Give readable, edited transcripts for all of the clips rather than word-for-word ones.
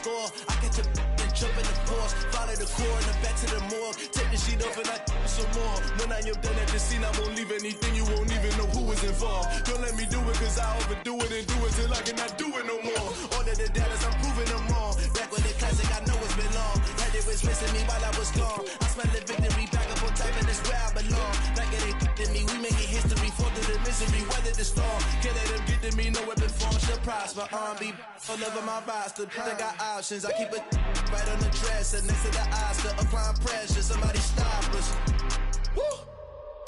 score. I catch a and jump in the force. Follow the core and the back to the morgue. Take the sheet off and I some more. When I am done at the scene, I won't leave anything. You won't even know who is involved. Don't let me do it cause I overdo it and do it till I cannot do it no more. All of the datas, I'm proving them all. Back with the classic, I know it's been long. Had it was missing me while I was gone. I smell the victory, back up on time and it's where I belong. Like it ain't to me, we make it history. Fall through the misery, weather the storm. Can't let them get to me, no weapon form shall prosper. Be all over my roster, I got options. I keep it right on the dresser, next to the Oscar. Applying pressure, somebody stop us. Woo!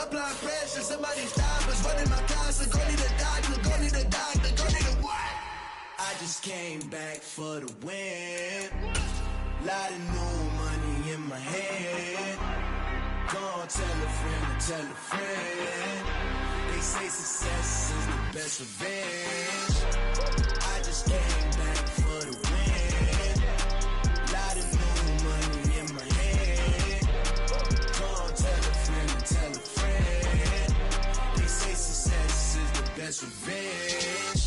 Applying pressure, somebody stop us. Running my concert, go need a doctor, go need a doctor, go need a what? I just came back for the win. Lot of new money in my head. Go tell a friend, tell a friend. They say success is the best revenge. I just came back for the win. Lot of new money in my head. Go tell a friend, tell a friend. They say success is the best revenge.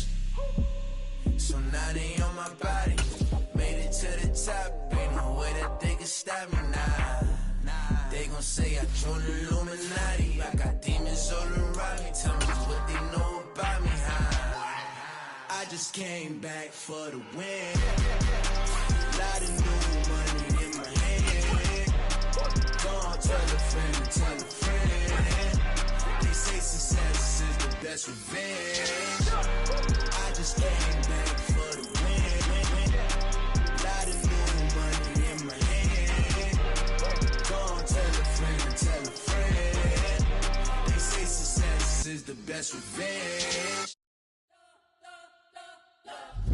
So now they on my body. Made it to the top. Ain't no way that they can stop me now. They gon' say I joined the Illuminati. I got demons all around me. Tell me what they know about me, huh? I just came back for the win. Lot of new money in my head. Go on, tell a friend, tell a friend. They say success is the best revenge. I just came back for the win. Lot of new money in my head. Go on, tell a friend, tell a friend. They say success is the best revenge.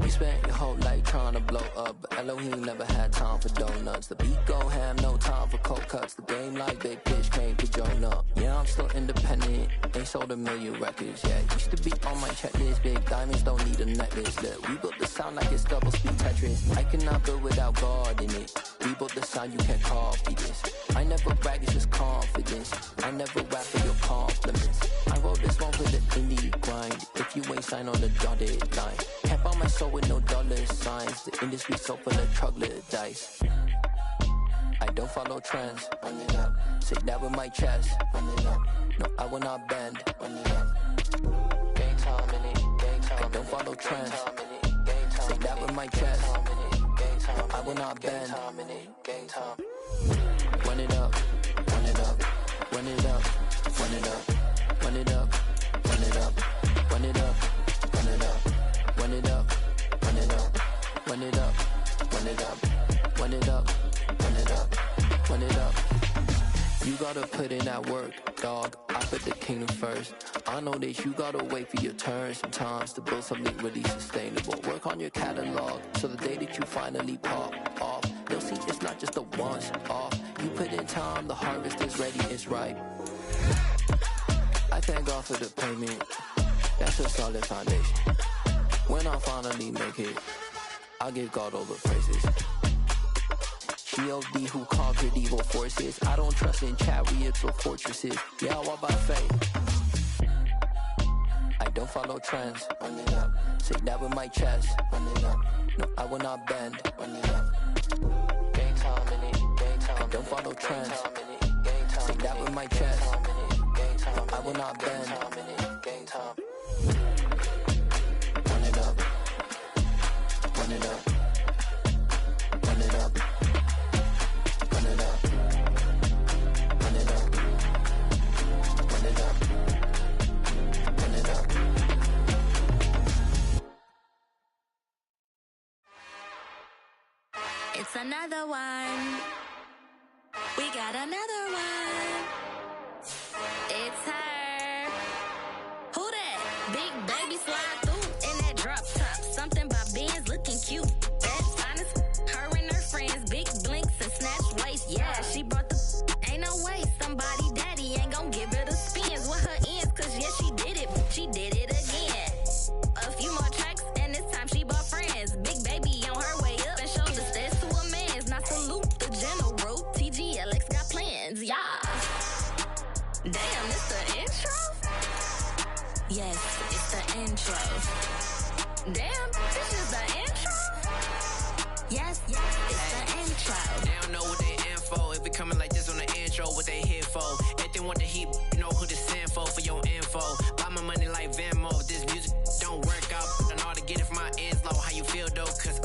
You spent your whole life trying to blow up, but Elohim never had time for donuts. The beat go ham, no time for cold cuts. The game like big bitch came to join up. Yeah, I'm still independent, ain't sold a million records yet. Used to be on my checklist, big diamonds don't need a necklace. Look, we built the sound like it's double speed Tetris. I cannot build without God in it. We built the sound, you can't copy this. I never brag, it's just confidence. I never rap for your compliments. I wrote this one for the indie grind. If you ain't signed on the dotted line, can't buy my soul with no dollar signs. The industry so full of troglodytes. I don't follow trends. Run it up. Say that with my chest. Run it up. No, I will not bend. Run it up. Game time in it. Game time. I don't follow trends. Say that with my chest. No, I will not bend. Game time. Run it up. Run it up. Run it up. Run it up. Run it up. Run it up. Run it up. Run it up. Run it up. Run it up. Run it up. Run it up. Run it up. Run it up. Run it up. You gotta put in that work, dog. I put the kingdom first. I know that you gotta wait for your turn sometimes to build something really sustainable. Work on your catalog, so the day that you finally pop off, you'll see it's not just a once off. You put in time, the harvest is ready, it's ripe. I thank God for the payment. That's a solid foundation. When I finally make it, I'll give God all the praises. G.O.D. who conquered evil forces. I don't trust in chariots or fortresses. Yeah, I walk by faith. I don't follow trends. Run it up. Say that with my chest. Run it up. No, I will not bend. Run it up. Game time in it. Game time. I don't follow trends. Say that with my chest. No, I will not bend. Game time. Run it up. Run it up. Run it up. Run it up. Run it up. Run it up. Run it up. It's another one. We got another one. It's her. Who that? Big baby slide through in that drop top. Something about Benz looking cute. That's honest. Her and her friends, big blinks and snatch waist. Yeah, she brought the. Ain't no way somebody daddy ain't gon' give her the spins with her ends. Cause yeah, she did it. She did it again. A few more tracks and this time she bought friends. Big baby on her way up and showed the stairs to a man's. Now salute the general. TGLX got plans, yeah. Damn, it's the intro? Yes, it's the intro. Damn, this is the intro? intro, what they here for. If they want the heat, you know who to send for your info. Buy my money like Venmo. This music don't work out. And all to get it from my ends low. How you feel though? Cause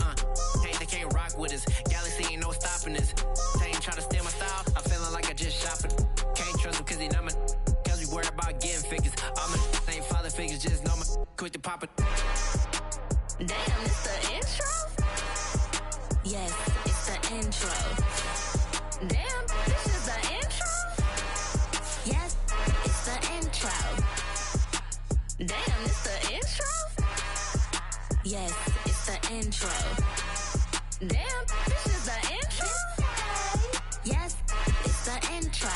hey, they can't rock with us. Galaxy ain't no stopping us. They ain't try to steal my style. I'm feeling like I just shopping. Can't trust him cause he not my. Cause we worried about getting figures. All my ain't father figures, just know my quick to pop it. Damn, it's the intro? Yes, it's the intro. Damn, this is the intro? Yes, it's the intro. Damn, it's the intro? Yes, it's the intro. Damn, this is the intro? Yes, it's the intro.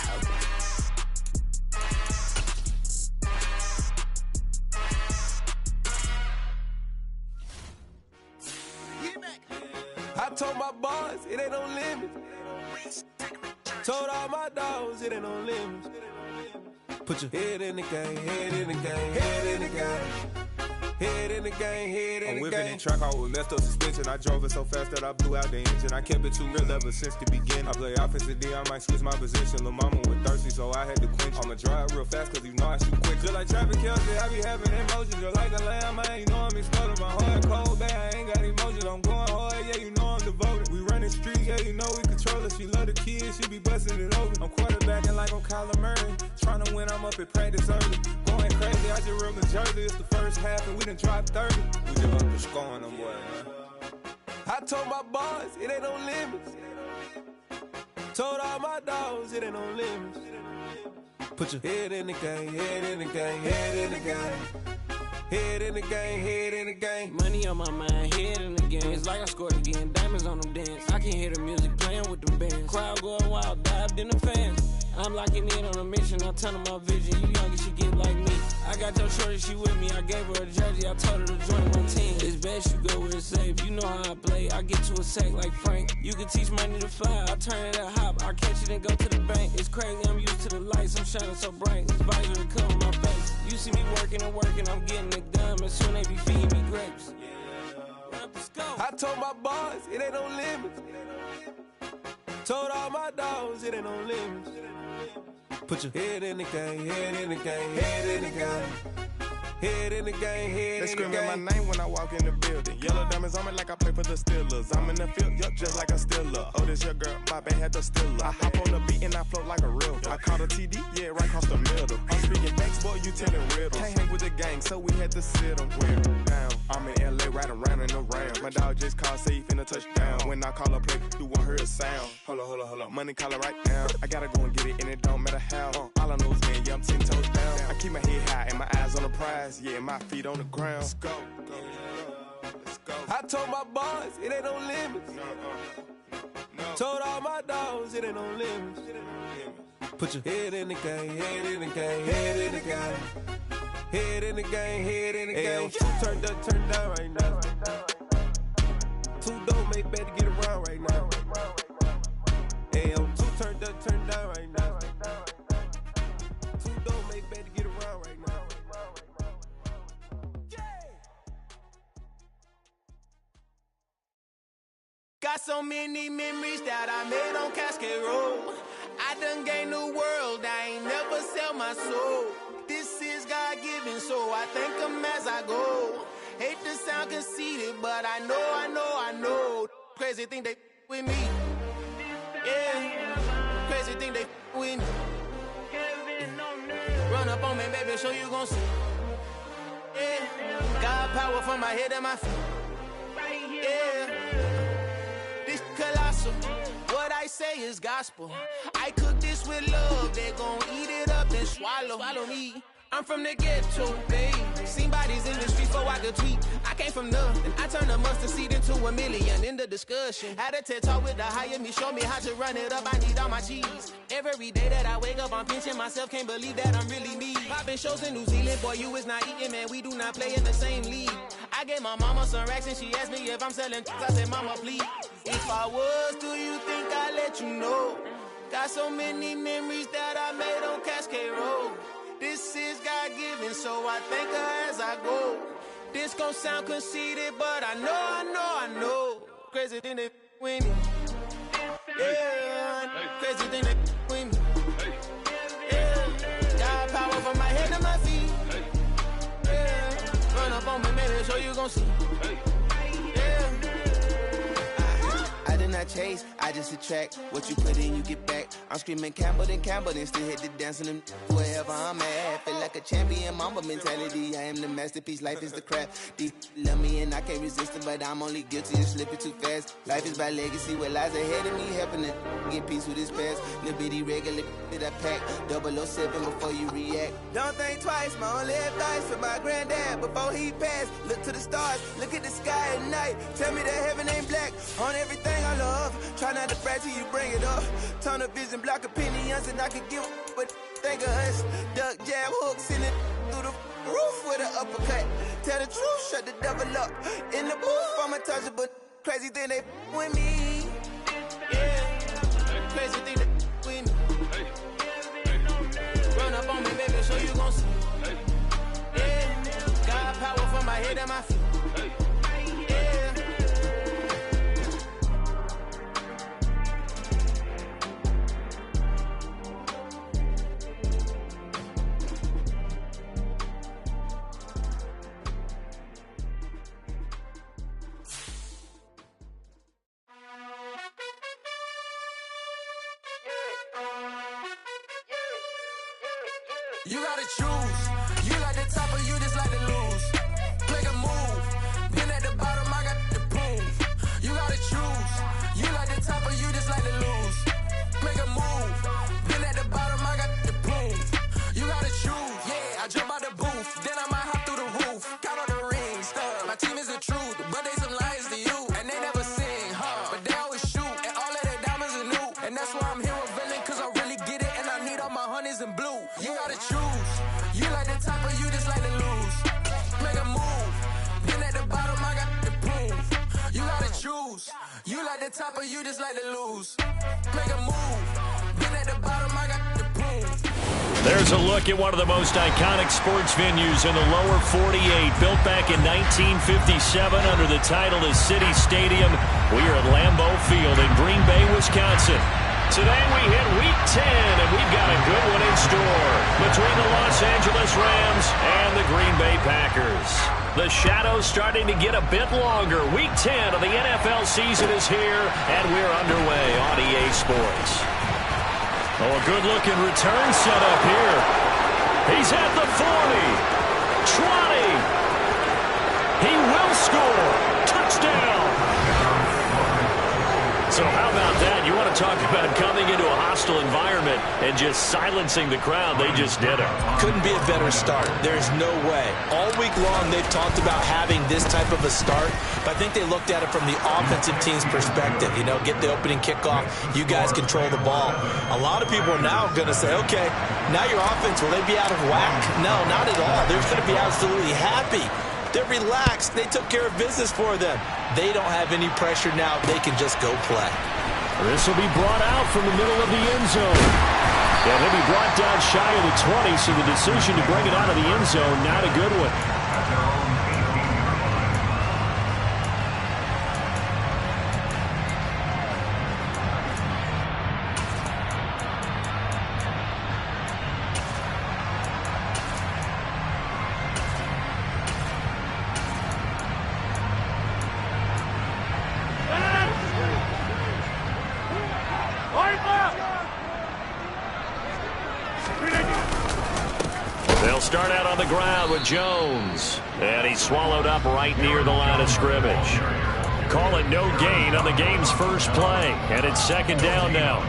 I told my boss, it ain't no limit. Told all my dogs, it ain't no limit. Put your head in the game, head in the game, head in the game. Head in the game, head in the game. I'm whipping in track out with messed up suspension. I drove it so fast that I blew out the engine. I kept it too real ever since the beginning. I play offensive D, I might switch my position. Lil' mama was thirsty, so I had to quench. I'ma drive real fast, cause you know I shoot quick. Just like traffic Kelsey, I be having emotions. Just like a lamb, man, you know I'm exploding. My heart cold, bad, I ain't got emotions. I'm going hard, yeah, you know I'm devoted. We running streets, yeah, you know we control it. She love the kids, she be busting it over. I'm quarterbacking like I'm Kyler Murray. Trying to win, I'm up at practice early. Going crazy, I just real the jersey. It's the first half and we done dropped 30. We just up to scoring them, boy, man. I told my boss, it ain't no limits. Told all my dogs, it ain't no limits. Put your head in the game, head in the game, head in the game. Head in the game, head in the game. Money on my mind, head in the game. It's like I scored again, diamonds on them dance. I can hear the music playing with them bands. Crowd going wild, dived in the fans. I'm locking in on a mission, I'm telling my vision. You young and she get like me. I got your shorty, she with me. I gave her a jersey, I told her to join my team. It's best you go where it's safe. You know how I play. I get to a sack like Frank. You can teach money to fly. I turn it at hop. I catch it and go to the bank. It's crazy, I'm used to the lights. I'm shining so bright. This visor will cover my face. You see me working and working. I'm getting it done. And soon they be feeding me grapes. I told my boss, it ain't no limits. Told all my dogs, it ain't no limits. Put your head in the game, head in the game, head in the game. Head in the game, head in the game. They screaming my name when I walk in the building. Yellow diamonds on me like I play for the Steelers. I'm in the field, yup, just like a Steeler. Oh, this your girl, my band had the Steeler. I hop on the beat and I float like a river. I caught a TD, yeah, right across the middle. I'm speaking facts, boy, you telling riddles. Can't hang with the gang, so we had to sit them down. I'm in LA, riding around and around. My dog just called, say he finna touchdown. When I call a play, you won't hear a sound. Hold up, money calling right now. I gotta go and get it, and it don't matter how. All I know is, man, yeah, I'm 10 toes down. I keep my head high and my eyes on the prize. Yeah, my feet on the ground. Let's go. Let's go. I told my boss, it ain't no limits. No. Told all my dogs, it ain't no limits. Put your head in the game, head in the game, head in the game. Head in the game, head in the game. Two turned up, turned down right now. Two dope make better get around right now. Hey, I'm two turned up, turned down right now. Two dope make better get around right now. Got so many memories that I made on Cascade Road. I done gained the world, I ain't never sell my soul. This is God-given, so I thank him as I go. Hate to sound conceited, but I know. Crazy think they with me. Yeah, crazy think they with me. Run up on me, baby, show you gon' see. Yeah, God power from my head and my feet. Yeah, this colossal. What I say is gospel. I cook this with love. They gon' eat it up and swallow me. I'm from the ghetto, babe. Seen bodies in the streets before I could tweet. I came from nothing. I turned a mustard seed into a million. In the discussion, had a TED talk with the higher me. Show me how to run it up. I need all my cheese. Every day that I wake up, I'm pinching myself. Can't believe that I'm really me. Popping shows in New Zealand, boy, you is not eating, man. We do not play in the same league. I gave my mama some racks and she asked me if I'm selling. I said, mama, please. If I was, do you think I'd let you know? Got so many memories that I made on Cascade Road. This is God-given, so I thank her as I go. This gon' sound conceited, but I know. Crazy thing they with me. Yeah, crazy thing they with me. on me, baby, so you gon' see. Yeah. I do not chase, I just attract. What you put in, you get back. I'm screaming Campbell, then still hit the dance and them wherever I'm at. Feel like a champion, mamba mentality. I am the masterpiece, life is the crap. These love me and I can't resist it, but I'm only guilty of slipping too fast. Life is by legacy, what lies ahead of me, helping to get peace with this past. Little bitty regular that I pack, 007 before you react. Don't think twice, my only advice for my granddad before he passed. Look to the stars, look at the sky at night. Tell me that heaven ain't black on everything I love. Try not to brag till you bring it up. Tunnel vision, block opinions, and I can give but think of us. Duck jab hooks in it through the roof with an uppercut. Tell the truth, shut the devil up. In the booth, I'm untouchable. Crazy thing they with me. Yeah, crazy thing they with me. Run up on me, baby, so you gon' see. Yeah, got power from my head and my feet. Yeah. You gotta choose. You like the top or you just like to lose. Make a move. Been at the bottom, I got the proof. You gotta choose. You like the top or you just like to lose. Make a move. Been at the bottom, I got the proof. You gotta choose. Yeah, I jump out the booth. Then I might hop through the roof. Count on the rings. My team is the truth, but they some liars to you. And they never sing, but they always shoot. And all of their diamonds are new. And that's why I'm here revealing, cause I really get it. And I need all my honeys in blue. You gotta choose. You like the top or you just like to lose. Make a move. Been at the bottom, I got the proof. You gotta choose. You like the top or you just like to lose. Make a move. Been at the bottom, I got the proof. There's a look at one of the most iconic sports venues in the lower 48. Built back in 1957 under the title of City Stadium. We are at Lambeau Field in Green Bay, Wisconsin. Today we hit Week 10, and we've got a good one in store between the Los Angeles Rams and the Green Bay Packers. The shadow's starting to get a bit longer. Week 10 of the NFL season is here, and we're underway on EA Sports. Oh, a good-looking return set up here. He's at the 40. 20. He will score. Touchdown. So how about that? You want to talk about coming into a hostile environment and just silencing the crowd. They just did it. Couldn't be a better start. There's no way. All week long they've talked about having this type of a start, but I think they looked at it from the offensive team's perspective. You know, get the opening kickoff. You guys control the ball. A lot of people are now going to say, okay, now your offense, will they be out of whack? No, not at all. They're going to be absolutely happy. They're relaxed. They took care of business for them. They don't have any pressure now. They can just go play. This will be brought out from the middle of the end zone. And he'll be brought down shy of the 20, so the decision to bring it out of the end zone, not a good one. They'll start out on the ground with Jones. And he's swallowed up right near the line of scrimmage. Call it no gain on the game's first play. And it's second down now.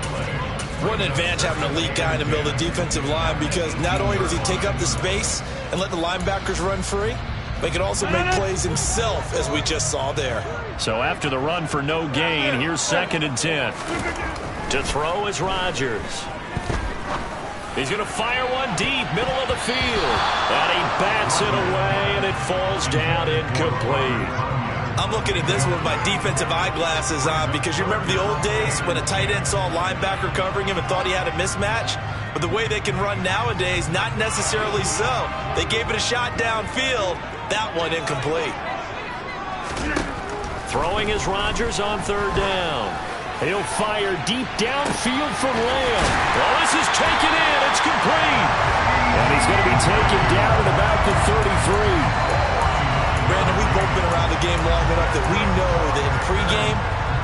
What an advantage having an elite guy in the middle of the defensive line, because not only does he take up the space and let the linebackers run free, but he can also make plays himself, as we just saw there. So after the run for no gain, here's 2nd and 10. To throw is Rodgers. He's going to fire one deep, middle of the field. And he bats it away, and it falls down incomplete. I'm looking at this with my defensive eyeglasses on, because you remember the old days when a tight end saw a linebacker covering him and thought he had a mismatch? But the way they can run nowadays, not necessarily so. They gave it a shot downfield. That one incomplete. Throwing is Rodgers on 3rd down. He'll fire deep downfield from Lamb. Well, this is taken in. It's complete. And he's going to be taken down at about the 33. around the game long enough that we know that in pregame,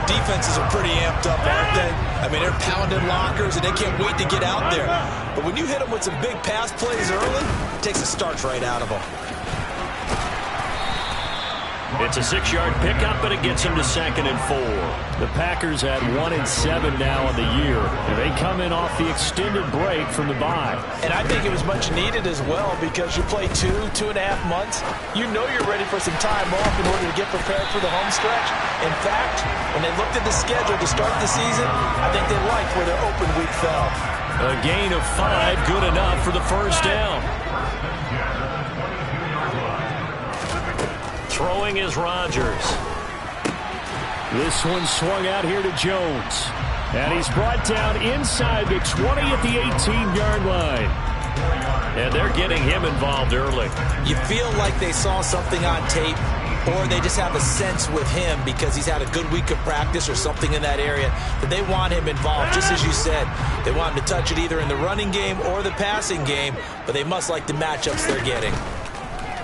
defenses are pretty amped up, aren't they? I mean, they're pounding lockers, and they can't wait to get out there. But when you hit them with some big pass plays early, it takes the starch right out of them. It's a 6-yard pickup, but it gets him to 2nd and 4. The Packers had 1-7 now on the year. And they come in off the extended break from the bye. And I think it was much needed as well because you play 2.5 months. You know you're ready for some time off in order to get prepared for the home stretch. In fact, when they looked at the schedule to start the season, I think they liked where their open week fell. A gain of 5, good enough for the first down. Throwing is Rodgers. This one swung out here to Jones. And he's brought down inside the 20 at the 18-yard line. And they're getting him involved early. You feel like they saw something on tape, or they just have a sense with him because he's had a good week of practice or something in that area that they want him involved. Just as you said, they want him to touch it either in the running game or the passing game, but they must like the matchups they're getting.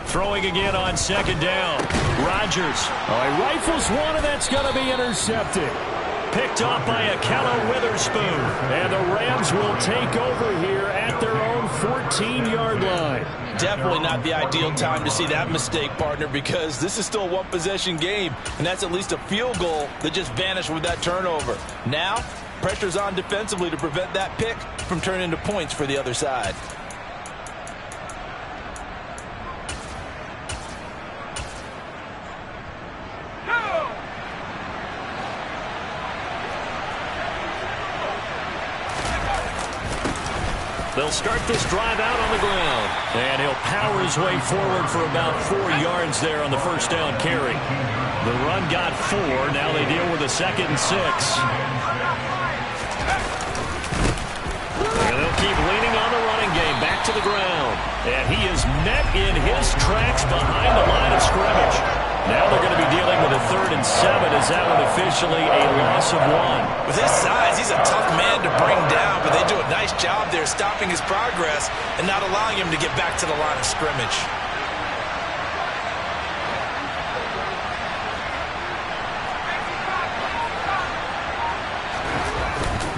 Throwing again on 2nd down. Rodgers. He rifles one, and that's going to be intercepted. Picked off by Akello Witherspoon. And the Rams will take over here at their own 14-yard line. Definitely not the ideal time to see that mistake, partner, because this is still a one-possession game, and that's at least a field goal that just vanished with that turnover. Now, pressure's on defensively to prevent that pick from turning into points for the other side. They'll start this drive out on the ground. And he'll power his way forward for about 4 yards there on the first down carry. The run got 4. Now they deal with a 2nd and 6. And they'll keep leaning on the running game. Back to the ground. And he is met in his tracks behind the line of scrimmage. Now they're going to be dealing with a 3rd and 7. Is that one officially a loss of 1? With his size, he's a tough man to bring down, but they do a nice job there stopping his progress and not allowing him to get back to the line of scrimmage.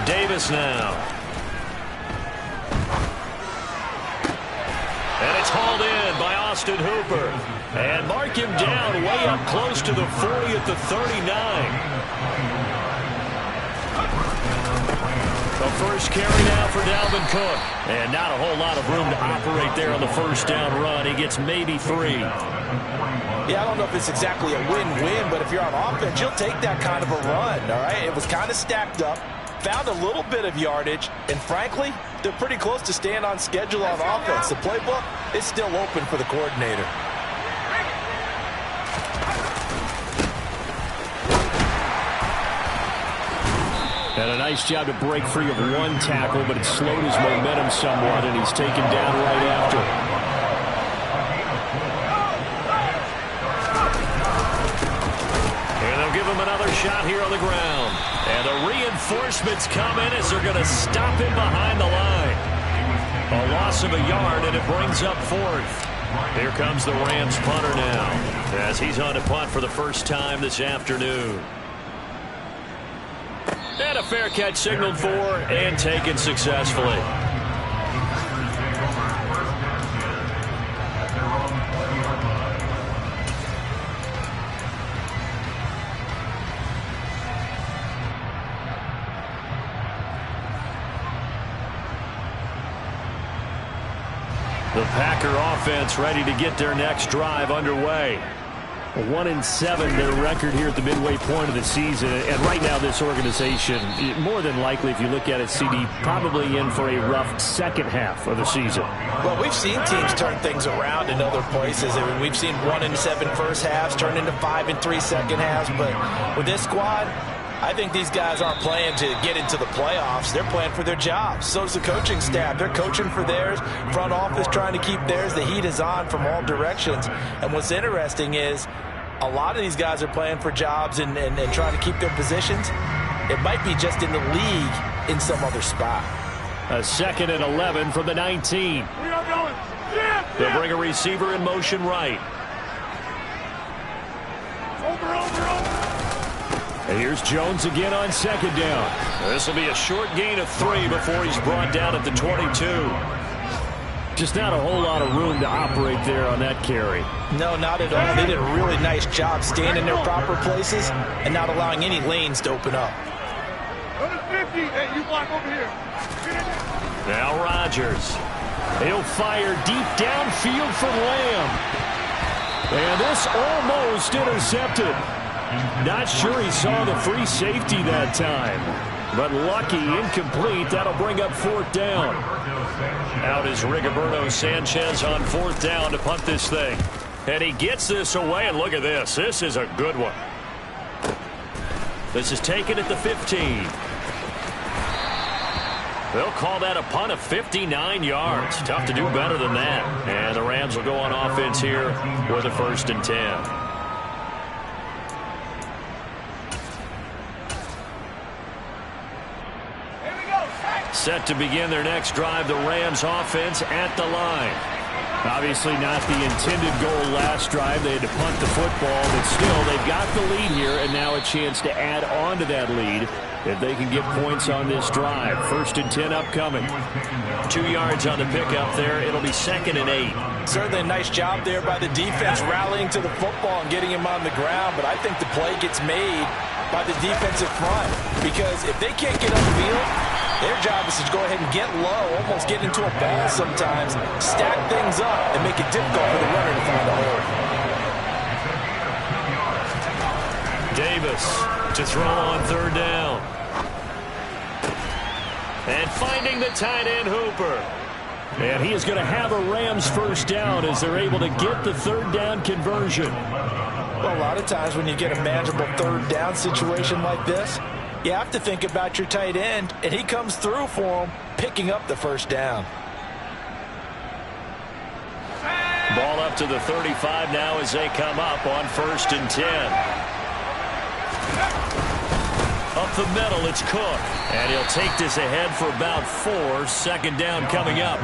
Davis now. And it's hauled in by Austin Hooper. And mark him down way up close to the 40 at the 39. The first carry now for Dalvin Cook. And not a whole lot of room to operate there on the first down run. He gets maybe 3. Yeah, I don't know if it's exactly a win-win, but if you're on offense, you'll take that kind of a run, all right? It was kind of stacked up. Found a little bit of yardage, and frankly, they're pretty close to staying on schedule on offense. The playbook is still open for the coordinator. And a nice job to break free of one tackle, but it slowed his momentum somewhat, and he's taken down right after. And they'll give him another shot here on the ground. And the reinforcements come in as they're going to stop him behind the line. A loss of a yard, and it brings up 4th. Here comes the Rams punter now, as he's on to punt for the first time this afternoon. And a fair catch signaled for and taken successfully. The Packer offense ready to get their next drive underway. 1-7 their record here at the midway point of the season, and right now this organization, more than likely, if you look at it, CD, probably in for a rough second half of the season. Well, we've seen teams turn things around in other places. I mean, we've seen 1-7 first halves turn into 5-3 second halves, but with this squad, I think these guys aren't playing to get into the playoffs. They're playing for their jobs. So is the coaching staff. They're coaching for theirs. Front office trying to keep theirs. The heat is on from all directions. And what's interesting is a lot of these guys are playing for jobs and trying to keep their positions. It might be just in the league in some other spot. A 2nd and 11 from the 19. They'll bring a receiver in motion right. And here's Jones again on second down. This will be a short gain of 3 before he's brought down at the 22. Just not a whole lot of room to operate there on that carry. No, not at all. They did a really nice job staying in their proper places and not allowing any lanes to open up. Hey, you block over here. Now Rodgers. He'll fire deep downfield for Lamb. And this almost intercepted. Not sure he saw the free safety that time. But lucky, incomplete. That'll bring up 4th down. Out is Rigoberto Sanchez on 4th down to punt this thing. And he gets this away, and look at this. This is a good one. This is taken at the 15. They'll call that a punt of 59 yards. Tough to do better than that. And the Rams will go on offense here with a 1st and 10. Set to begin their next drive, the Rams offense at the line. Obviously not the intended goal last drive. They had to punt the football, but still they've got the lead here and now a chance to add on to that lead if they can get points on this drive. 1st and 10 upcoming. 2 yards on the pickup there. It'll be 2nd and 8. Certainly a nice job there by the defense rallying to the football and getting him on the ground, but I think the play gets made by the defensive front because if they can't get upfield, their job is to go ahead and get low, almost get into a ball sometimes, stack things up, and make it difficult for the runner to find a hole. Davis to throw on 3rd down. And finding the tight end, Hooper. And he is going to have a Rams 1st down as they're able to get the 3rd down conversion. Well, a lot of times when you get a manageable 3rd down situation like this, you have to think about your tight end, and he comes through for him, picking up the 1st down. Ball up to the 35 now as they come up on 1st and 10. Up the middle, it's Cook. And he'll take this ahead for about 4. 2nd down coming up.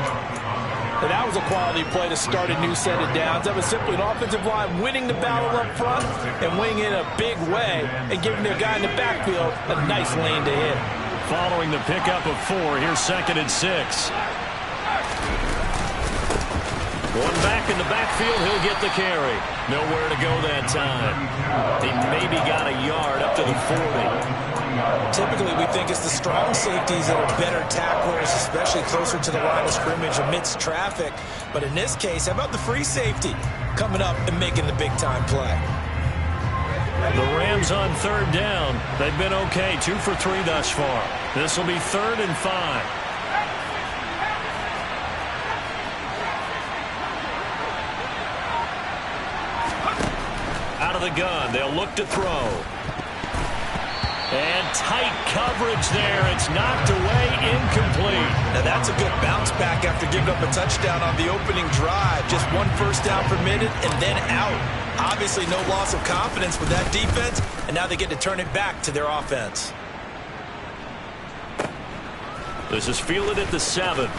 And that was a quality play to start a new set of downs. That was simply an offensive line winning the battle up front and winning in a big way and giving their guy in the backfield a nice lane to hit. Following the pickup of 4, here's 2nd and 6. Going back in the backfield, he'll get the carry. Nowhere to go that time. He maybe got a yard up to the 40. Typically, we think it's the strong safeties that are better tacklers, especially closer to the line of scrimmage amidst traffic. But in this case, how about the free safety coming up and making the big-time play? The Rams on 3rd down. They've been okay, 2 for 3 thus far. This will be 3rd and 5. Out of the gun, they'll look to throw. And tight coverage there. It's knocked away, incomplete. Now that's a good bounce back after giving up a touchdown on the opening drive. Just 1 first down permitted and then out. Obviously no loss of confidence with that defense, and now they get to turn it back to their offense. This is fielded at the 7.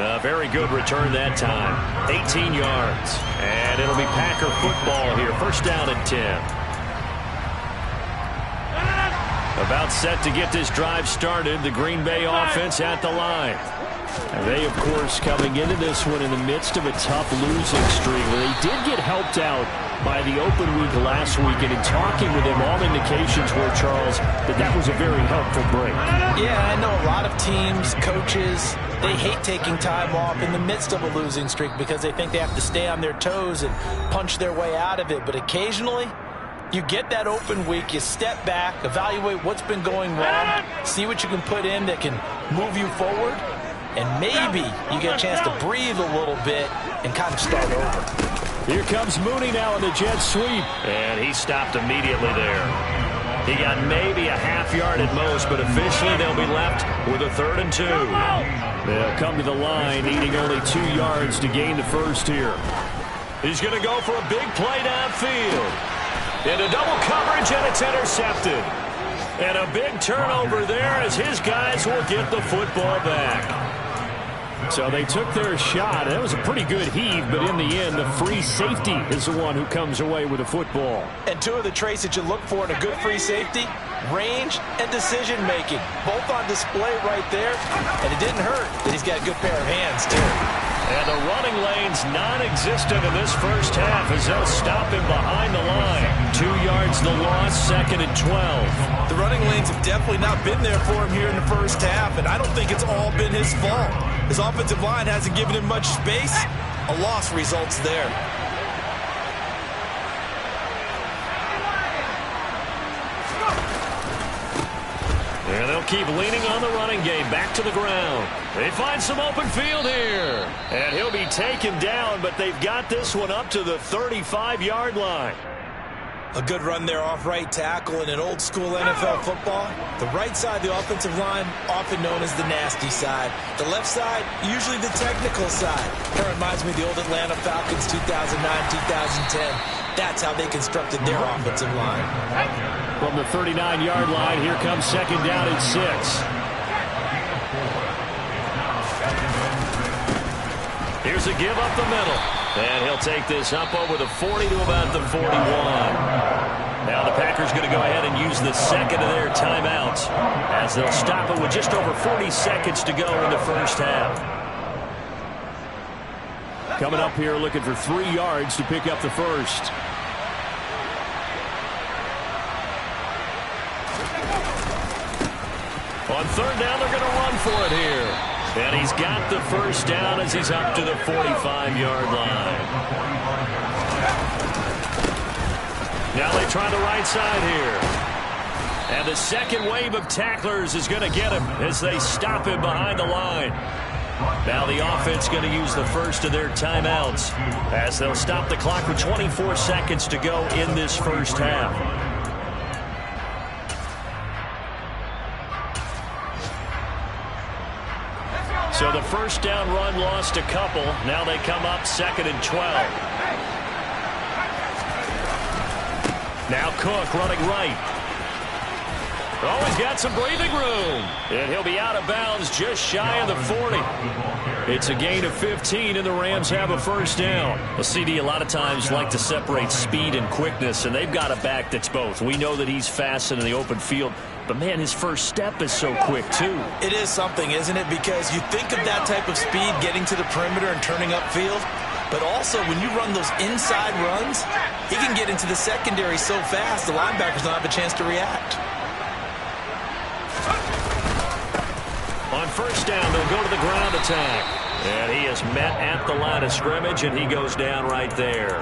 A very good return that time. 18 yards. And it'll be Packer football here. 1st down and 10. About set to get this drive started. The Green Bay offense at the line. And they, of course, coming into this one in the midst of a tough losing streak. They did get helped out by the open week last week, and in talking with him, all indications were, Charles, that was a very helpful break. Yeah, I know a lot of teams, coaches, they hate taking time off in the midst of a losing streak because they think they have to stay on their toes and punch their way out of it. But occasionally, you get that open week, you step back, evaluate what's been going wrong, see what you can put in that can move you forward, and maybe you get a chance to breathe a little bit and kind of start over. Here comes Mooney now in the jet sweep. And he stopped immediately there. He got maybe a half yard at most, but officially they'll be left with a 3rd and 2. They'll come to the line, needing only 2 yards to gain the 1st here. He's going to go for a big play downfield. Into double coverage, and it's intercepted. And a big turnover there as his guys will get the football back. So they took their shot. That was a pretty good heave, but in the end, the free safety is the one who comes away with the football. And two of the traits that you look for in a good free safety, range and decision-making. Both on display right there, and it didn't hurt that he's got a good pair of hands, too. And the running lane's non-existent in this first half as they'll stop him behind the line. 2 yards the loss, 2nd and 12. The running lanes have definitely not been there for him here in the first half, and I don't think it's all been his fault. His offensive line hasn't given him much space. A loss results there. And they'll keep leaning on the running game. Back to the ground. They find some open field here. And he'll be taken down, but they've got this one up to the 35-yard line. A good run there off right tackle in an old-school NFL football. The right side of the offensive line, often known as the nasty side. The left side, usually the technical side. That reminds me of the old Atlanta Falcons 2009-2010. That's how they constructed their offensive line. From the 39-yard line, here comes 2nd down and 6. Here's a give up the middle. And he'll take this up over the 40 to about the 41. Now the Packers going to go ahead and use the second of their timeouts as they'll stop it with just over 40 seconds to go in the first half. Coming up here looking for 3 yards to pick up the first. On 3rd down, they're going to run for it here. And he's got the first down as he's up to the 45-yard line. Now they try the right side here. And the second wave of tacklers is going to get him as they stop him behind the line. Now the offense going to use the first of their timeouts as they'll stop the clock with 24 seconds to go in this first half. So the first down run lost a couple. Now they come up 2nd and 12. Now Cook running right. Oh, he's got some breathing room. And he'll be out of bounds just shy of the 40. It's a gain of 15, and the Rams have a first down. Well, CD a lot of times like to separate speed and quickness, and they've got a back that's both. We know that he's fast in the open field. But, man, his first step is so quick, too. It is something, isn't it? Because you think of that type of speed getting to the perimeter and turning upfield. But also, when you run those inside runs, he can get into the secondary so fast, the linebackers don't have a chance to react. On first down, they'll go to the ground attack. And he is met at the line of scrimmage, and he goes down right there.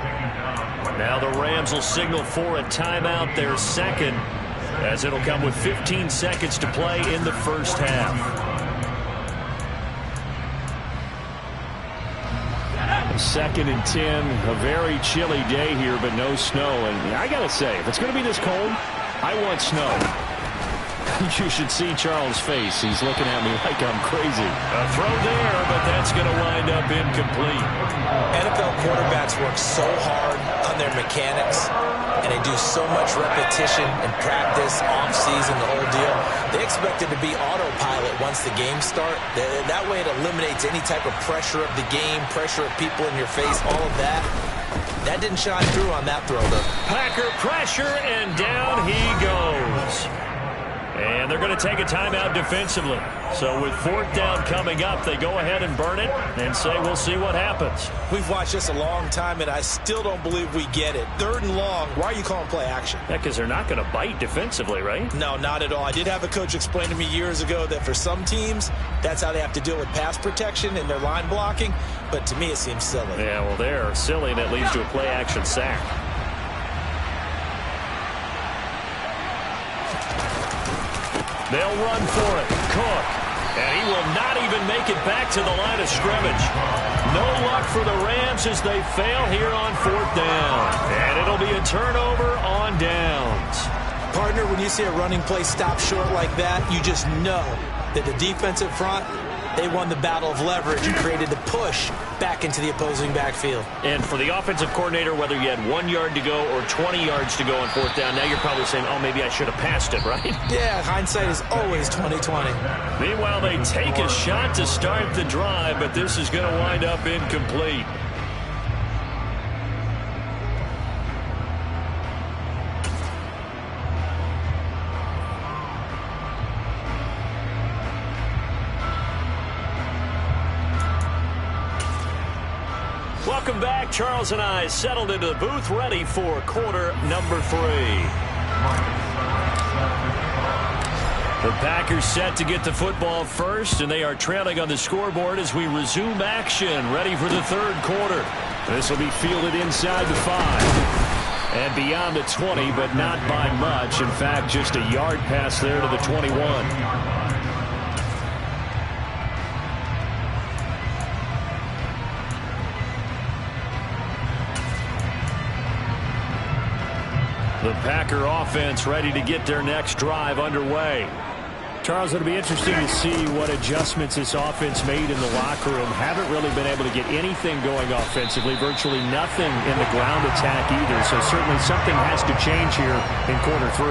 Now the Rams will signal for a timeout, their second, as it'll come with 15 seconds to play in the first half. Second and 10, a very chilly day here, but no snow. And I got to say, if it's going to be this cold, I want snow. You should see Charles' face. He's looking at me like I'm crazy. A throw there, but that's going to wind up incomplete. NFL quarterbacks work so hard on their mechanics, and they do so much repetition and practice, off-season, the whole deal. They expect it to be autopilot once the games start. That way it eliminates any type of pressure of the game, pressure of people in your face, all of that. That didn't shine through on that throw, though. Packer pressure, and down he goes. And they're going to take a timeout defensively. So with 4th down coming up, they go ahead and burn it and say we'll see what happens. We've watched this a long time, and I still don't believe we get it. 3rd and long, why are you calling play action? Yeah, because they're not going to bite defensively, right? No, not at all. I did have a coach explain to me years ago that for some teams, that's how they have to deal with pass protection and their line blocking. But to me, it seems silly. Yeah, well, they're silly, and it leads to a play action sack. They'll run for it. Cook. And he will not even make it back to the line of scrimmage. No luck for the Rams as they fail here on 4th down. And it'll be a turnover on downs. Partner, when you see a running play stop short like that, you just know that the defensive front, they won the battle of leverage and created the push back into the opposing backfield. And for the offensive coordinator, whether you had 1 yard to go or 20 yards to go on fourth down, now you're probably saying, oh, maybe I should have passed it, right? Yeah, hindsight is always 20/20. Meanwhile, they take a shot to start the drive, but this is going to wind up incomplete. Welcome back. Charles and I settled into the booth, ready for quarter number 3. The Packers set to get the football first, and they are trailing on the scoreboard as we resume action, ready for the third quarter. This will be fielded inside the 5 and beyond the 20, but not by much. In fact, just a yard pass there to the 21. The Packer offense ready to get their next drive underway. Charles, it'll be interesting to see what adjustments this offense made in the locker room. Haven't really been able to get anything going offensively, virtually nothing in the ground attack either. So certainly something has to change here in quarter 3.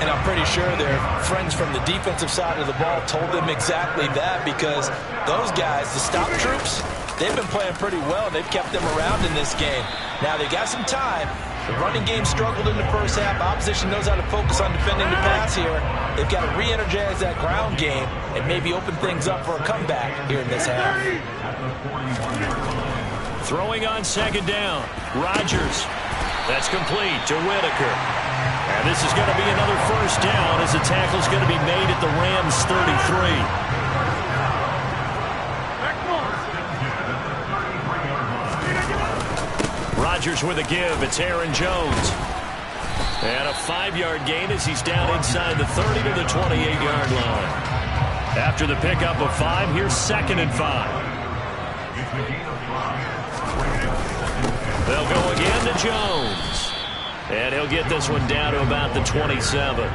And I'm pretty sure their friends from the defensive side of the ball told them exactly that, because those guys, the stop troops, they've been playing pretty well. They've kept them around in this game. Now they got some time. The running game struggled in the first half. Opposition knows how to focus on defending the pass here. They've got to re-energize that ground game and maybe open things up for a comeback here in this half. Throwing on second down. Rodgers. That's complete to Whitaker. And this is going to be another first down as the tackle is going to be made at the Rams 33. Rodgers with a give. It's Aaron Jones. And a 5-yard gain as he's down inside the 30 to the 28-yard line. After the pickup of 5, here's 2nd and 5. They'll go again to Jones. And he'll get this one down to about the 27.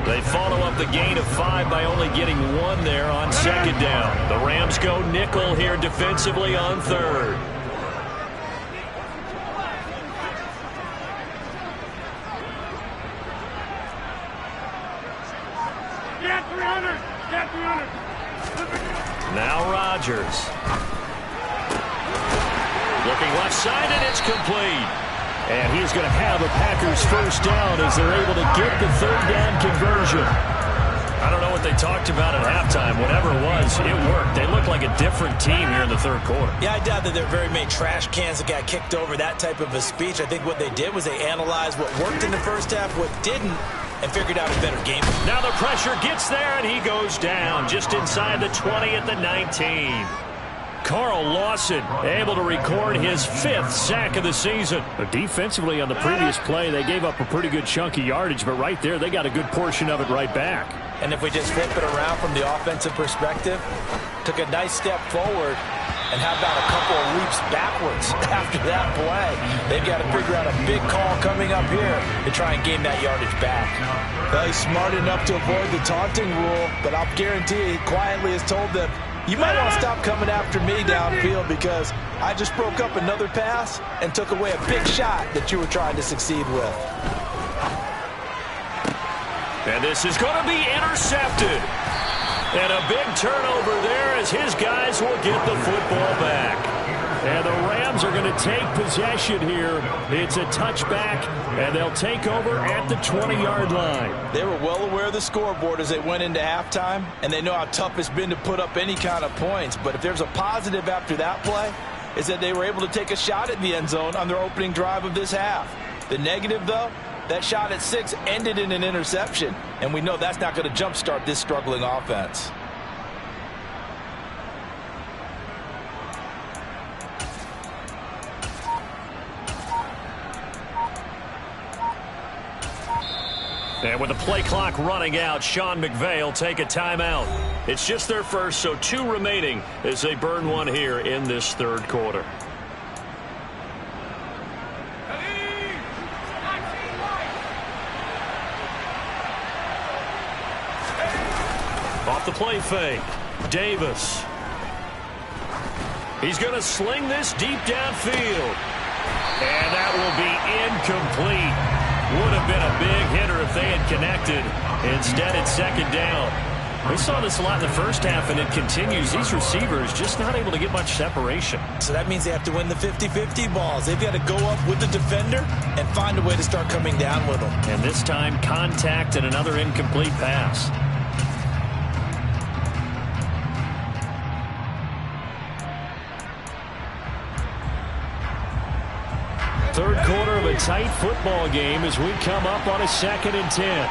They follow up the gain of 5 by only getting 1 there on second down. The Rams go nickel here defensively on 3rd. Now Rodgers. Looking left side, and it's complete. And he's going to have a Packers first down as they're able to get the 3rd down conversion. I don't know what they talked about at halftime. Whatever it was, it worked. They looked like a different team here in the 3rd quarter. Yeah, I doubt that there are very many trash cans that got kicked over, that type of a speech. I think what they did was they analyzed what worked in the first half, what didn't, and figured out a better game. Now the pressure gets there, and he goes down just inside the 20 at the 19. Carl Lawson able to record his 5th sack of the season. But defensively on the previous play, they gave up a pretty good chunk of yardage, but right there, they got a good portion of it right back. And if we just flip it around from the offensive perspective, took a nice step forward, and how about a couple of leaps backwards after that play? They've got to figure out a big call coming up here to try and gain that yardage back. Well, he's smart enough to avoid the taunting rule, but I'll guarantee he quietly has told them, you might want to stop coming after me downfield because I just broke up another pass and took away a big shot that you were trying to succeed with. And this is going to be intercepted. And a big turnover there as his guys will get the football back. And the Rams are going to take possession here. It's a touchback, and they'll take over at the 20-yard line. They were well aware of the scoreboard as they went into halftime, and they know how tough it's been to put up any kind of points. But if there's a positive after that play, is that they were able to take a shot at the end zone on their opening drive of this half. The negative, though, that shot at 6 ended in an interception, and we know that's not going to jumpstart this struggling offense. And with the play clock running out, Sean McVay will take a timeout. It's just their first, so 2 remaining as they burn one here in this 3rd quarter. Off the play fake, Davis. He's going to sling this deep downfield. And that will be incomplete. Would have been a big hitter if they had connected. Instead, it's second down. We saw this a lot in the first half, and it continues. These receivers just not able to get much separation. So that means they have to win the 50-50 balls. They've got to go up with the defender and find a way to start coming down with them. And this time, contact and another incomplete pass. Third quarter of a tight football game as we come up on a 2nd and 10.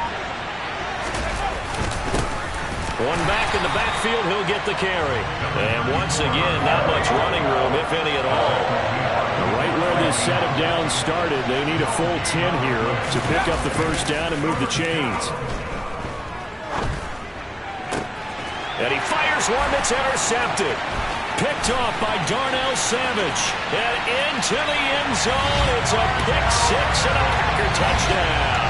One back in the backfield, he'll get the carry. And once again, not much running room, if any at all. Right where this set of downs started, they need a full 10 here to pick up the first down and move the chains. And he fires one that's intercepted. Picked off by Darnell Savage. And into the end zone. It's a pick six and a Packer touchdown.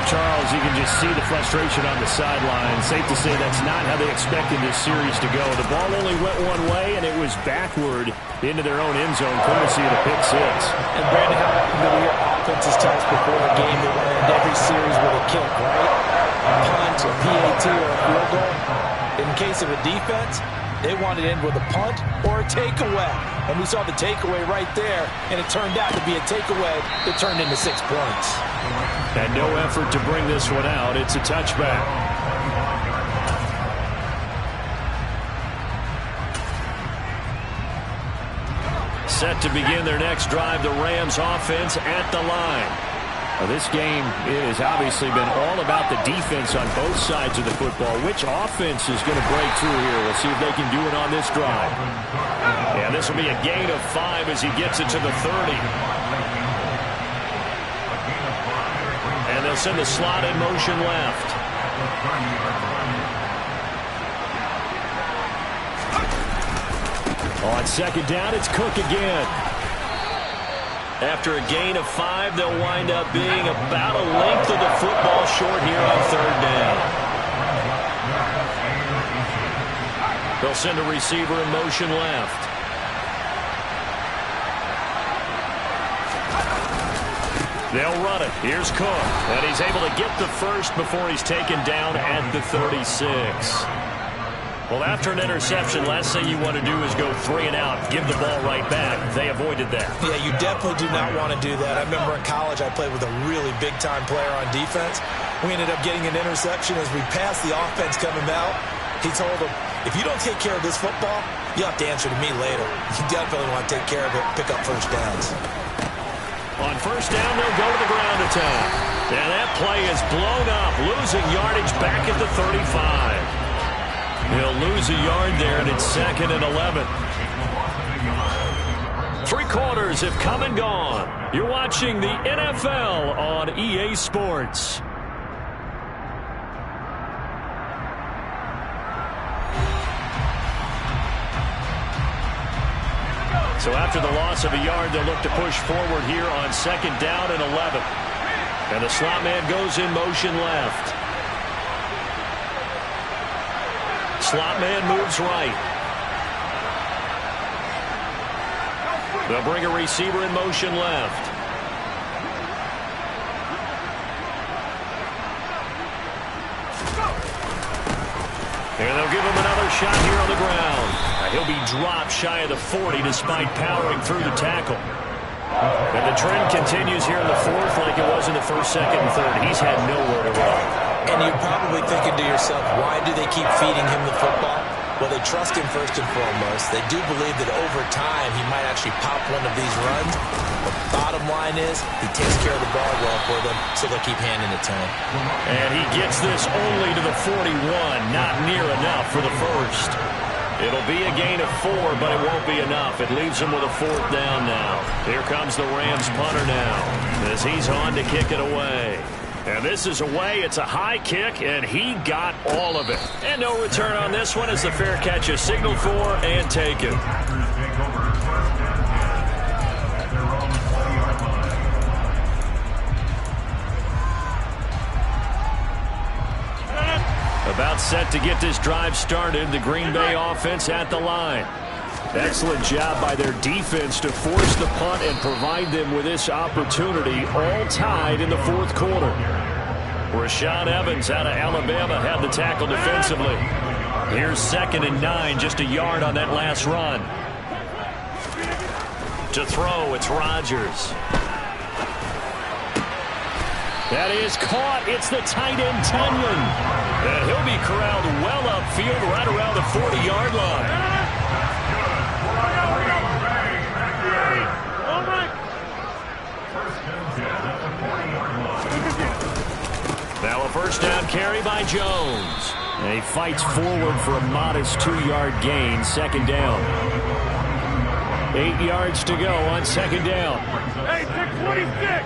Charles, you can just see the frustration on the sideline. Safe to say that's not how they expected this series to go. The ball only went one way, and it was backward into their own end zone, courtesy of the pick six. And Brandon, how often do we hear offenses tell us before the game they want to end every series with a kick, right? A punt, a PAT, or a field goal. In case of a defense, they wanted to end with a punt or a takeaway. And we saw the takeaway right there, and it turned out to be a takeaway that turned into 6 points. And no effort to bring this one out. It's a touchback. Set to begin their next drive, the Rams offense at the line. Now, this game has obviously been all about the defense on both sides of the football. Which offense is going to break through here? We'll see if they can do it on this drive. And this will be a gain of 5 as he gets it to the 30. And they'll send the slot in motion left. On second down, it's Cook again. After a gain of 5, they'll wind up being about a length of the football short here on third down. They'll send a receiver in motion left. They'll run it. Here's Cook. And he's able to get the first before he's taken down at the 36. Well, after an interception, last thing you want to do is go 3 and out, give the ball right back. They avoided that. Yeah, you definitely do not want to do that. I remember in college I played with a really big-time player on defense. We ended up getting an interception as we passed the offense coming out. He told him, if you don't take care of this football, you'll have to answer to me later. You definitely want to take care of it, pick up first downs. On first down, they'll go to the ground attack. And that play is blown up, losing yardage back at the 35. He'll lose a yard there, and it's 2nd and 11. 3 quarters have come and gone. You're watching the NFL on EA Sports. So after the loss of a yard, they'll look to push forward here on 2nd down and 11. And the slot man goes in motion left. Slot man moves right. They'll bring a receiver in motion left. And they'll give him another shot here on the ground. He'll be dropped shy of the 40 despite powering through the tackle. And the trend continues here in the 4th like it was in the 1st, 2nd, and 3rd. He's had nowhere to run. And you're probably thinking to yourself, why do they keep feeding him the football? Well, they trust him first and foremost. They do believe that over time he might actually pop one of these runs. But the bottom line is he takes care of the ball well for them, so they'll keep handing it to him. And he gets this only to the 41, not near enough for the first. It'll be a gain of 4, but it won't be enough. It leaves him with a 4th down now. Here comes the Rams punter now as he's on to kick it away. And this is away. It's a high kick, and he got all of it. And no return on this one as the fair catch is signaled for and taken. About set to get this drive started. The Green Bay offense at the line. Excellent job by their defense to force the punt and provide them with this opportunity, all tied in the fourth quarter. Rashaan Evans out of Alabama had the tackle defensively. Here's 2nd and 9, just a yard on that last run. To throw, it's Rodgers. That is caught. It's the tight end, Tunyon. And he'll be corralled well upfield right around the 40-yard line. Now a first down carry by Jones. And he fights forward for a modest 2-yard gain, 2nd down. 8 yards to go on 2nd down. Hey, 626.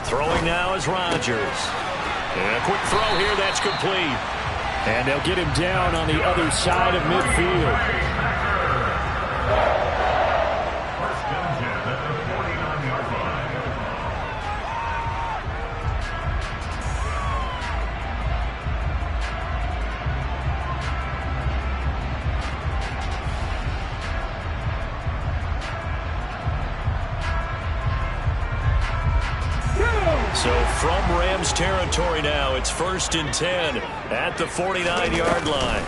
Throwing now is Rodgers. And a quick throw here, that's complete. And they'll get him down on the other side of midfield. So from Rams territory now, it's 1st and 10 at the 49-yard line.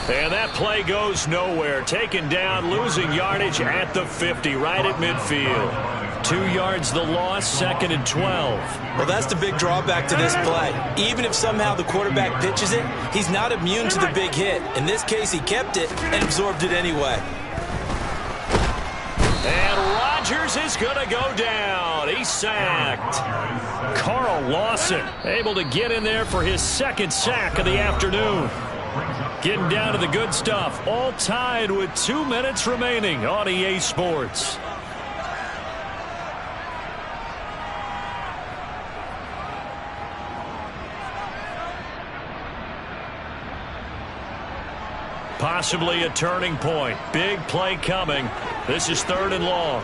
And that play goes nowhere. Taken down, losing yardage at the 50, right at midfield. 2 yards the loss, 2nd and 12. Well, that's the big drawback to this play. Even if somehow the quarterback pitches it, he's not immune to the big hit. In this case, he kept it and absorbed it anyway. And Rodgers is going to go down. He's sacked. Carl Lawson able to get in there for his 2nd sack of the afternoon. Getting down to the good stuff. All tied with 2 minutes remaining on EA Sports. Possibly a turning point. Big play coming. This is 3rd and long.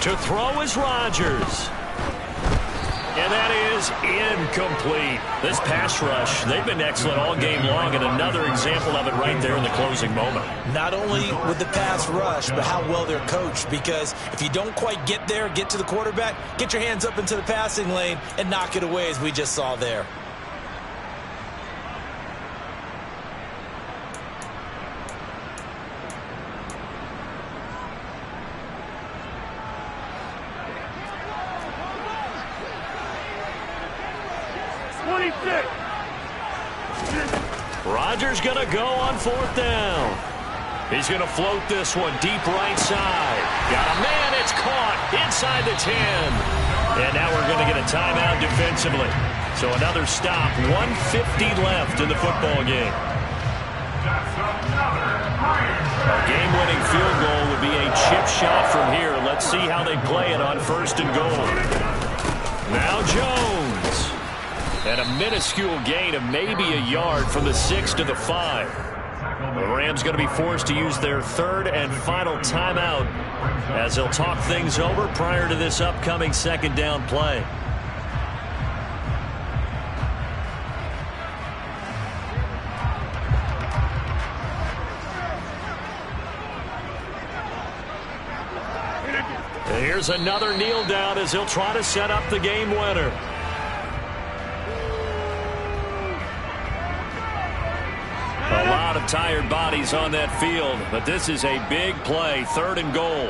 To throw is Rodgers. And that is incomplete. This pass rush, they've been excellent all game long, and another example of it right there in the closing moment. Not only with the pass rush, but how well they're coached, because if you don't quite get there, get to the quarterback, get your hands up into the passing lane and knock it away, as we just saw there. Rodgers going to go on 4th down. He's going to float this one deep right side. Got a man. It's caught inside the 10. And now we're going to get a timeout defensively. So another stop. 1:50 left in the football game. A game-winning field goal would be a chip shot from here. Let's see how they play it on 1st and goal. Now Jones. And a minuscule gain of maybe a yard from the 6 to the 5. The Rams going to be forced to use their 3rd and final timeout as they'll talk things over prior to this upcoming 2nd down play. And here's another kneel down as he'll try to set up the game winner. A lot of tired bodies on that field, but this is a big play, 3rd and goal.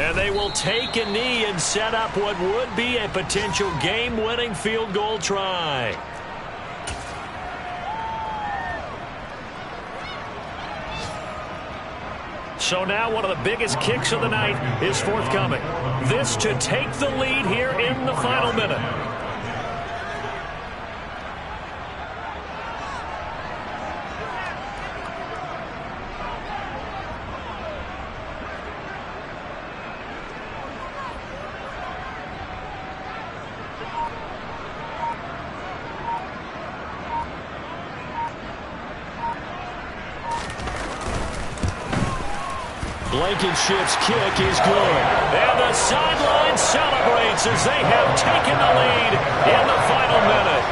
And they will take a knee and set up what would be a potential game-winning field goal try. So now one of the biggest kicks of the night is forthcoming. This to take the lead here in the final minute. Blankenship's kick is good. And the sideline celebrates as they have taken the lead in the final minute.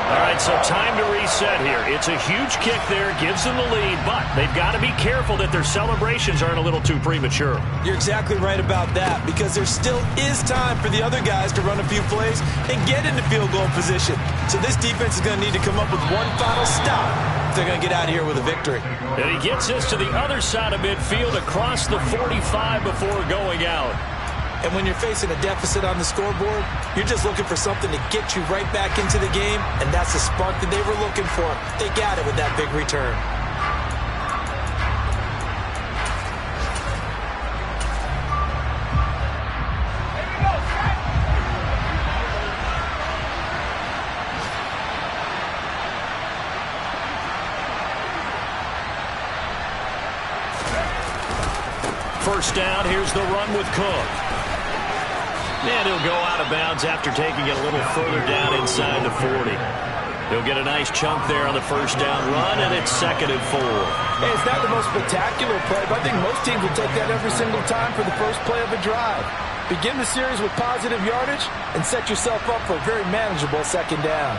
All right, so time to reset here. It's a huge kick there, gives them the lead, but they've got to be careful that their celebrations aren't a little too premature. You're exactly right about that, because there still is time for the other guys to run a few plays and get into field goal position. So this defense is going to need to come up with one final stop if they're going to get out of here with a victory. And he gets this to the other side of midfield across the 45 before going out. And when you're facing a deficit on the scoreboard, you're just looking for something to get you right back into the game, and that's the spark that they were looking for. They got it with that big return. First down, here's the run with Cook. And he'll go out of bounds after taking it a little further down inside the 40. He'll get a nice chunk there on the first down run, and it's 2nd and 4. Hey, it's not the most spectacular play, but I think most teams will take that every single time for the first play of a drive. Begin the series with positive yardage and set yourself up for a very manageable 2nd down.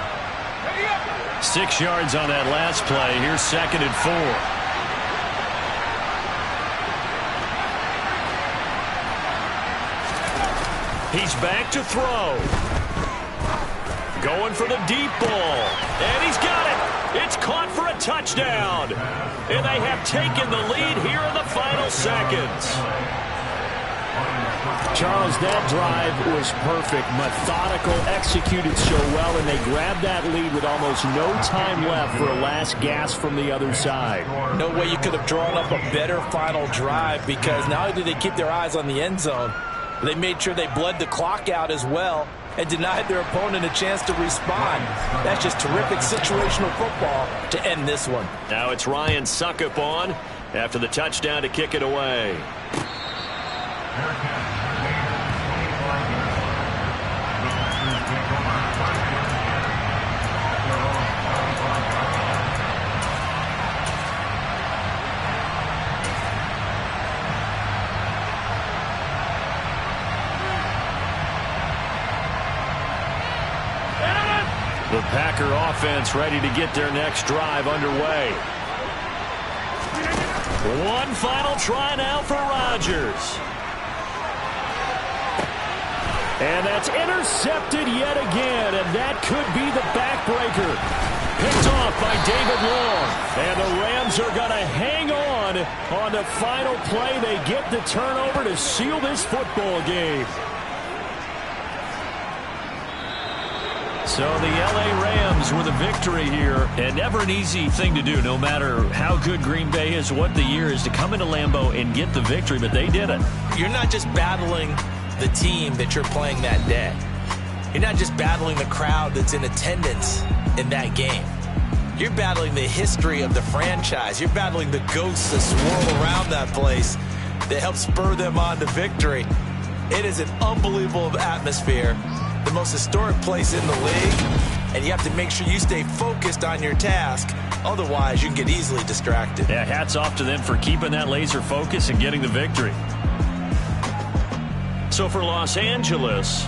6 yards on that last play. Here's 2nd and 4. He's back to throw. Going for the deep ball. And he's got it. It's caught for a touchdown. And they have taken the lead here in the final seconds. Charles, that drive was perfect. Methodical, executed so well, and they grabbed that lead with almost no time left for a last gasp from the other side. No way you could have drawn up a better final drive, because not only did they keep their eyes on the end zone, they made sure they bled the clock out as well and denied their opponent a chance to respond. That's just terrific situational football to end this one. Now it's Ryan Suckup on after the touchdown to kick it away. The Packer offense ready to get their next drive underway. One final try now for Rodgers. And that's intercepted yet again, and that could be the backbreaker. Picked off by David Long. And the Rams are going to hang on the final play. They get the turnover to seal this football game. So the L.A. Rams with a victory here, and never an easy thing to do, no matter how good Green Bay is, what the year is, to come into Lambeau and get the victory, but they did it. You're not just battling the team that you're playing that day. You're not just battling the crowd that's in attendance in that game. You're battling the history of the franchise. You're battling the ghosts that swirl around that place that help spur them on to victory. It is an unbelievable atmosphere. The most historic place in the league, and you have to make sure you stay focused on your task. Otherwise, you can get easily distracted. Yeah, hats off to them for keeping that laser focus and getting the victory. So for Los Angeles,